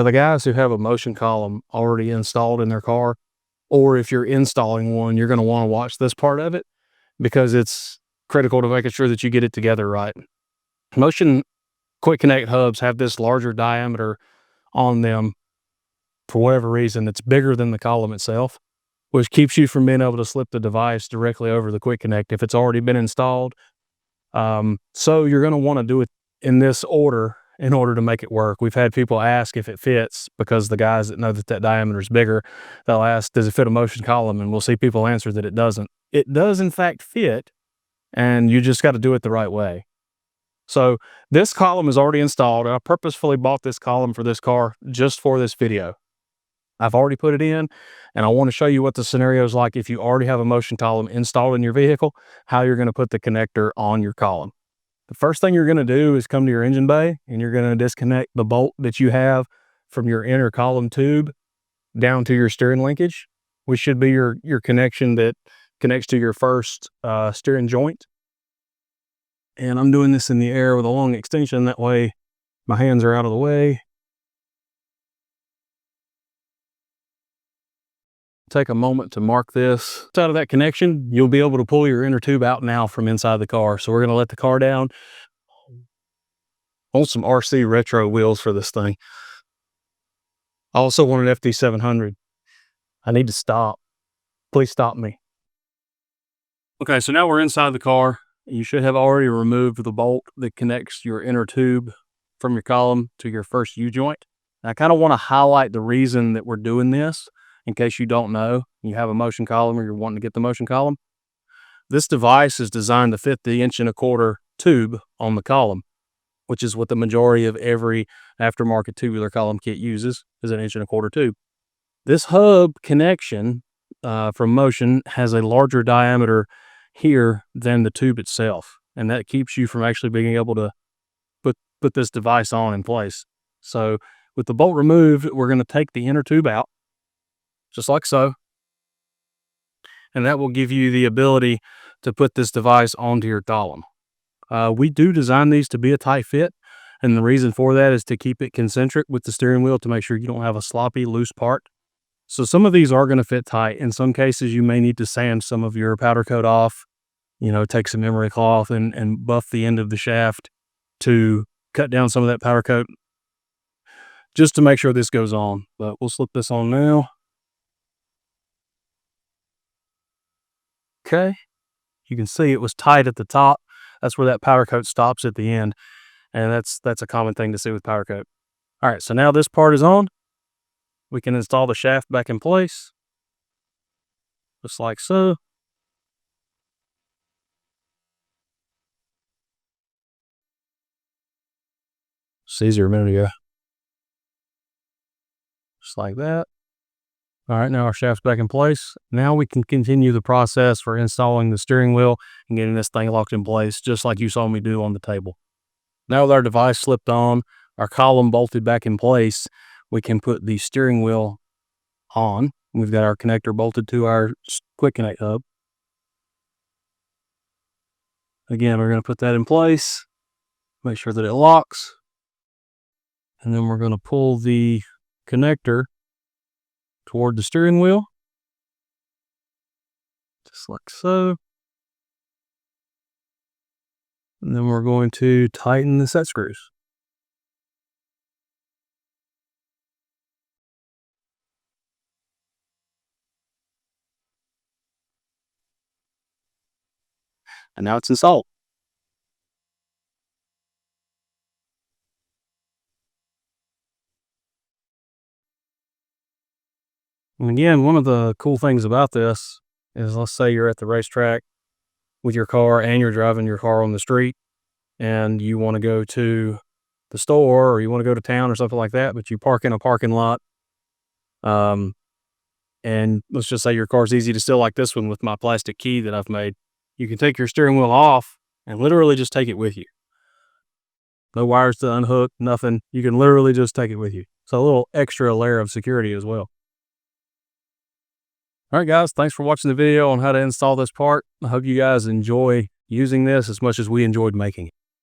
For the guys who have a motion column already installed in their car, or if you're installing one, you're going to want to watch this part of it because it's critical to making sure that you get it together right. Motion quick connect hubs have this larger diameter on them for whatever reason. It's bigger than the column itself, which keeps you from being able to slip the device directly over the quick connect if it's already been installed. So you're going to want to do it in this order in order to make it work. We've had people ask if it fits because the guys that know that that diameter is bigger, they'll ask, does it fit a motion column? And we'll see people answer that it doesn't. It does in fact fit, and you just got to do it the right way. So this column is already installed. I purposefully bought this column for this car just for this video. I've already put it in, and I want to show you what the scenario is like if you already have a motion column installed in your vehicle, how you're going to put the connector on your column. The first thing you're going to do is come to your engine bay, and you're going to disconnect the bolt that you have from your inner column tube down to your steering linkage, which should be your connection that connects to your first steering joint. And I'm doing this in the air with a long extension. That way my hands are out of the way. Take a moment to mark this. Out of that connection, you'll be able to pull your inner tube out now from inside the car. So we're going to let the car down. I want some RC retro wheels for this thing. I also want an FD700. I need to stop. Please stop me. Okay, so now we're inside the car. You should have already removed the bolt that connects your inner tube from your column to your first U-joint. I kind of want to highlight the reason that we're doing this. In case you don't know, you have a motion column or you're wanting to get the motion column. This device is designed to fit the 1.25" tube on the column, which is what the majority of every aftermarket tubular column kit uses, is an 1.25" tube. This hub connection from Motion has a larger diameter here than the tube itself, and that keeps you from actually being able to put this device on in place. So with the bolt removed, we're going to take the inner tube out, just like so. And that will give you the ability to put this device onto your column. We do design these to be a tight fit, and the reason for that is to keep it concentric with the steering wheel to make sure you don't have a sloppy, loose part. So some of these are going to fit tight. In some cases, you may need to sand some of your powder coat off, take some emery cloth and buff the end of the shaft to cut down some of that powder coat, just to make sure this goes on. But we'll slip this on now. Okay, you can see it was tight at the top. That's where that powder coat stops at the end, and that's a common thing to see with powder coat. All right, so now this part is on. We can install the shaft back in place, just like so. It's easier a minute ago. Just like that. All right, now our shaft's back in place. Now we can continue the process for installing the steering wheel and getting this thing locked in place, just like you saw me do on the table. Now with our device slipped on, our column bolted back in place, we can put the steering wheel on. We've got our connector bolted to our quick connect hub. Again, we're going to put that in place, make sure that it locks, and then we're going to pull the connector toward the steering wheel, just like so. And then we're going to tighten the set screws. And now it's installed. And again, one of the cool things about this is, let's say you're at the racetrack with your car and you're driving your car on the street and you want to go to the store or you want to go to town or something like that, but you park in a parking lot. And let's just say your car's easy to steal, like this one with my plastic key that I've made. You can take your steering wheel off and literally just take it with you. No wires to unhook, nothing. You can literally just take it with you. So a little extra layer of security as well. All right, guys, thanks for watching the video on how to install this part. I hope you guys enjoy using this as much as we enjoyed making it.